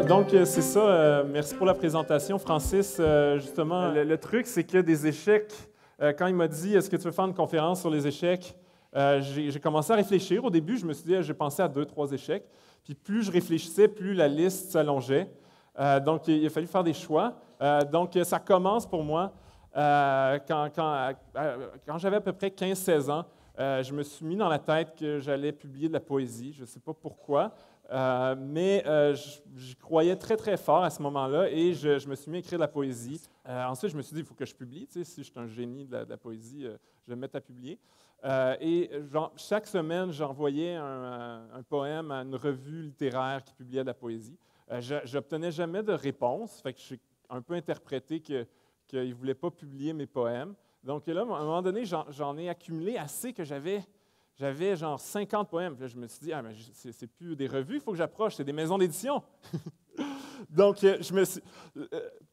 C'est ça. Merci pour la présentation, Francis. Justement, le truc, c'est que des échecs, quand il m'a dit « Est-ce que tu veux faire une conférence sur les échecs? » J'ai commencé à réfléchir. Au début, je me suis dit, j'ai pensé à 2-3 échecs. Puis plus je réfléchissais, plus la liste s'allongeait. Donc, il a fallu faire des choix. Ça commence pour moi quand j'avais à peu près 15-16 ans. Je me suis mis dans la tête que j'allais publier de la poésie. Je ne sais pas pourquoi. Je croyais très, très fort à ce moment-là et je me suis mis à écrire de la poésie. Ensuite, je me suis dit, il faut que je publie. Tu sais, si je suis un génie de la poésie, je vais me mettre à publier. Chaque semaine, j'envoyais un poème à une revue littéraire qui publiait de la poésie. Je n'obtenais jamais de réponse, fait que j'ai un peu interprété qu'ils ne voulaient pas publier mes poèmes. Donc là, à un moment donné, j'en ai accumulé assez que j'avais genre 50 poèmes. Puis là, je me suis dit, c'est plus des revues, il faut que j'approche, c'est des maisons d'édition. Donc,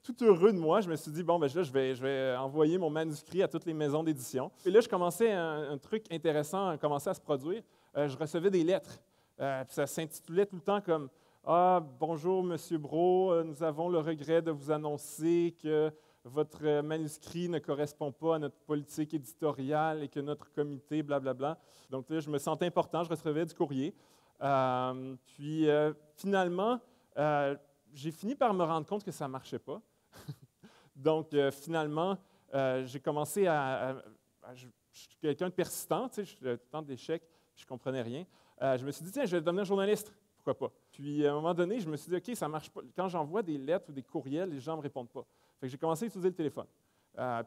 tout heureux de moi, je me suis dit, là, je vais envoyer mon manuscrit à toutes les maisons d'édition. Et là, je commençais un truc intéressant commençait à se produire. Je recevais des lettres. Puis ça s'intitulait tout le temps comme « Ah, bonjour, Monsieur Brault, nous avons le regret de vous annoncer que votre manuscrit ne correspond pas à notre politique éditoriale et que notre comité, blablabla. » Donc là, je me sentais important, je recevais du courrier. Finalement, j'ai fini par me rendre compte que ça ne marchait pas. Donc, finalement, j'ai commencé je suis quelqu'un de persistant, tu sais, je tente d'échecs, je ne comprenais rien. Je me suis dit, tiens, je vais devenir journaliste, pourquoi pas? Puis, à un moment donné, je me suis dit, OK, ça ne marche pas. Quand j'envoie des lettres ou des courriels, les gens ne me répondent pas. Fait que j'ai commencé à utiliser le téléphone.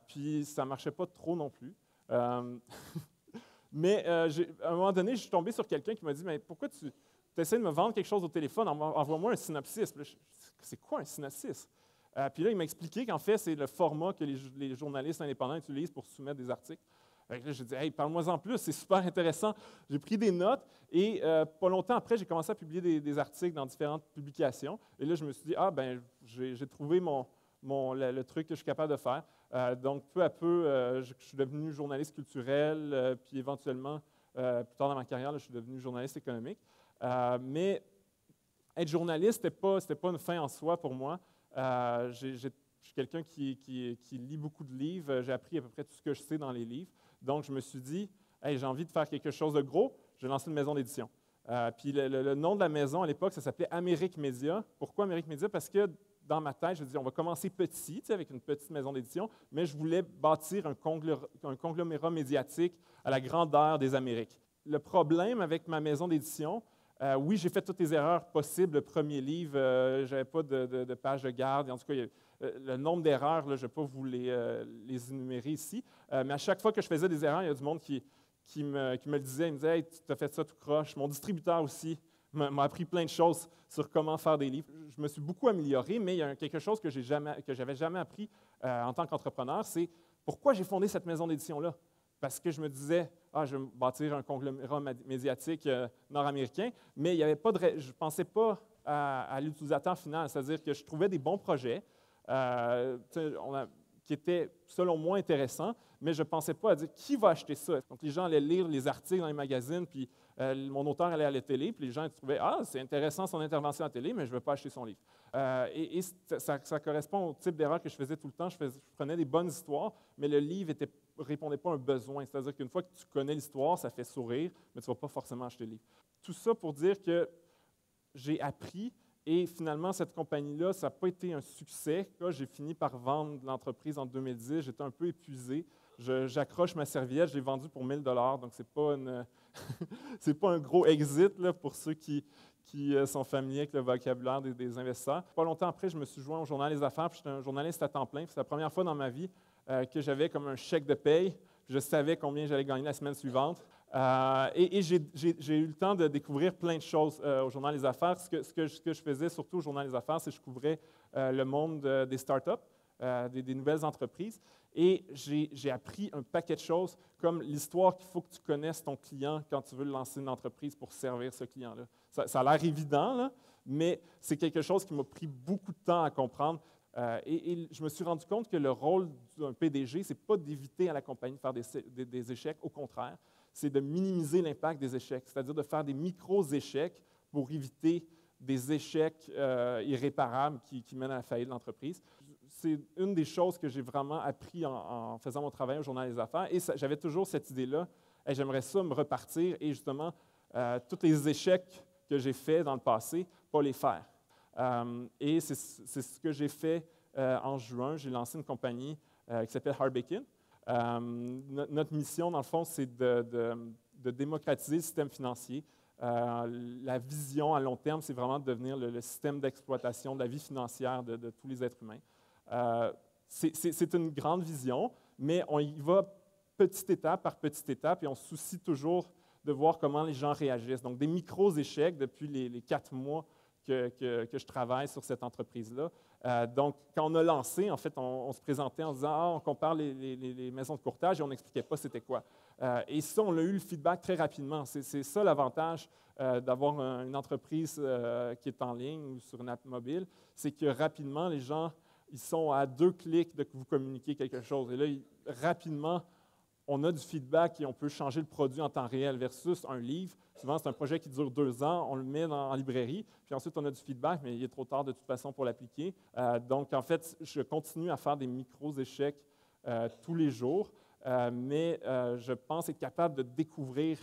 Puis, ça ne marchait pas trop non plus. Mais à un moment donné, je suis tombé sur quelqu'un qui m'a dit, mais pourquoi tu essaies de me vendre quelque chose au téléphone, envoie-moi un synopsis. C'est quoi un synopsis? Puis là, il m'a expliqué qu'en fait, c'est le format que les journalistes indépendants utilisent pour soumettre des articles. Là, j'ai dit, hey, parle-moi-en plus, c'est super intéressant. J'ai pris des notes et pas longtemps après, j'ai commencé à publier des articles dans différentes publications. Et là, je me suis dit, j'ai trouvé le truc que je suis capable de faire. Donc, peu à peu, je suis devenu journaliste culturel, puis éventuellement, plus tard dans ma carrière, là, je suis devenu journaliste économique. Mais être journaliste, ce n'était pas une fin en soi pour moi. Je suis quelqu'un qui lit beaucoup de livres. J'ai appris à peu près tout ce que je sais dans les livres. Donc, je me suis dit, hey, j'ai envie de faire quelque chose de gros. Je vais lancer une maison d'édition. Puis le nom de la maison à l'époque, ça s'appelait Amérique Média. Pourquoi Amérique Média? Parce que dans ma tête, je me dis, on va commencer petit, avec une petite maison d'édition, mais je voulais bâtir un conglomérat médiatique à la grandeur des Amériques. Le problème avec ma maison d'édition, oui, j'ai fait toutes les erreurs possibles. Le premier livre, je n'avais pas de page de garde. En tout cas, le nombre d'erreurs, je ne vais pas vous les énumérer ici. Mais à chaque fois que je faisais des erreurs, il y a du monde qui me le disait. Il me disait, hey, tu as fait ça tout croche. Mon distributeur aussi m'a appris plein de choses sur comment faire des livres. Je me suis beaucoup amélioré, mais il y a quelque chose que je n'avais jamais appris en tant qu'entrepreneur, c'est pourquoi j'ai fondé cette maison d'édition-là. Parce que je me disais, je vais me bâtir un conglomérat médiatique nord-américain, mais il y avait pas je ne pensais pas à l'utilisateur final, c'est-à-dire que je trouvais des bons projets qui étaient, selon moi, intéressants, mais je ne pensais pas à dire qui va acheter ça. Donc, les gens allaient lire les articles dans les magazines, puis mon auteur allait à la télé, puis les gens trouvaient, c'est intéressant son intervention à la télé, mais je ne veux pas acheter son livre. Ça correspond au type d'erreur que je faisais tout le temps. Je prenais des bonnes histoires, mais le livre ne répondait pas à un besoin. C'est-à-dire qu'une fois que tu connais l'histoire, ça fait sourire, mais tu ne vas pas forcément acheter le livre. Tout ça pour dire que j'ai appris, et finalement, cette compagnie-là, ça n'a pas été un succès. Là, j'ai fini par vendre l'entreprise en 2010. J'étais un peu épuisé. J'accroche ma serviette, je l'ai vendue pour 1 000 $, donc ce n'est pas un gros exit là, pour ceux qui sont familiers avec le vocabulaire des investisseurs. Pas longtemps après, je me suis joint au Journal Les Affaires, puis j'étais un journaliste à temps plein. C'est la première fois dans ma vie que j'avais comme un chèque de paye. Je savais combien j'allais gagner la semaine suivante. J'ai eu le temps de découvrir plein de choses au Journal Les Affaires. Ce que je faisais surtout au Journal Les Affaires, c'est que je couvrais le monde des startups, des nouvelles entreprises. Et j'ai appris un paquet de choses, comme l'histoire qu'il faut que tu connaisses ton client quand tu veux lancer une entreprise pour servir ce client-là. Ça a l'air évident, là, mais c'est quelque chose qui m'a pris beaucoup de temps à comprendre. Et je me suis rendu compte que le rôle d'un PDG, ce n'est pas d'éviter à la compagnie de faire des échecs, au contraire, c'est de minimiser l'impact des échecs, c'est-à-dire de faire des micro-échecs pour éviter des échecs irréparables qui mènent à la faillite de l'entreprise. C'est une des choses que j'ai vraiment appris en faisant mon travail au Journal des Affaires. Et j'avais toujours cette idée-là, hey, j'aimerais ça me repartir et justement, tous les échecs que j'ai faits dans le passé, pas les faire. Et c'est ce que j'ai fait en juin. J'ai lancé une compagnie qui s'appelle Harbekin. Notre mission, dans le fond, c'est de démocratiser le système financier. La vision à long terme, c'est vraiment de devenir le système d'exploitation de la vie financière de tous les êtres humains. C'est une grande vision, mais on y va petite étape par petite étape et on se soucie toujours de voir comment les gens réagissent. Donc, des micros-échecs depuis les 4 mois que je travaille sur cette entreprise-là. Donc, quand on a lancé, en fait, on se présentait en disant « on compare les maisons de courtage » et on n'expliquait pas c'était quoi. Et ça, on a eu le feedback très rapidement. C'est ça l'avantage d'avoir une entreprise qui est en ligne ou sur une app mobile, c'est que rapidement, les gens, ils sont à 2 clics de vous communiquer quelque chose. Et là, rapidement, on a du feedback et on peut changer le produit en temps réel versus un livre. Souvent, c'est un projet qui dure 2 ans, on le met en librairie, puis ensuite, on a du feedback, mais il est trop tard de toute façon pour l'appliquer. Donc, en fait, je continue à faire des micros-échecs tous les jours, mais je pense être capable de découvrir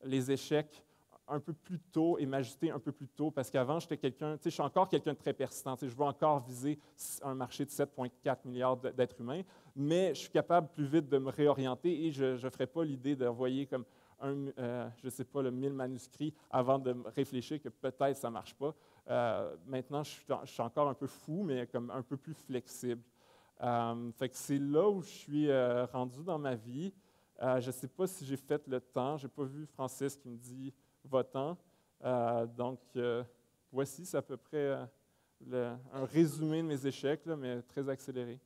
les échecs un peu plus tôt et m'ajuster un peu plus tôt, parce qu'avant, j'étais quelqu'un, je suis encore quelqu'un de très persistant. Je veux encore viser un marché de 7,4 milliards d'êtres humains, mais je suis capable plus vite de me réorienter et je ne ferai pas l'idée d'envoyer comme je ne sais pas, 1000 manuscrits avant de réfléchir que peut-être ça ne marche pas. Maintenant, je suis encore un peu fou, mais comme un peu plus flexible. Fait que c'est là où je suis rendu dans ma vie. Je ne sais pas si j'ai fait le temps. Je n'ai pas vu Francis qui me dit votant. Donc, voici, c'est à peu près un résumé de mes échecs, là, mais très accéléré.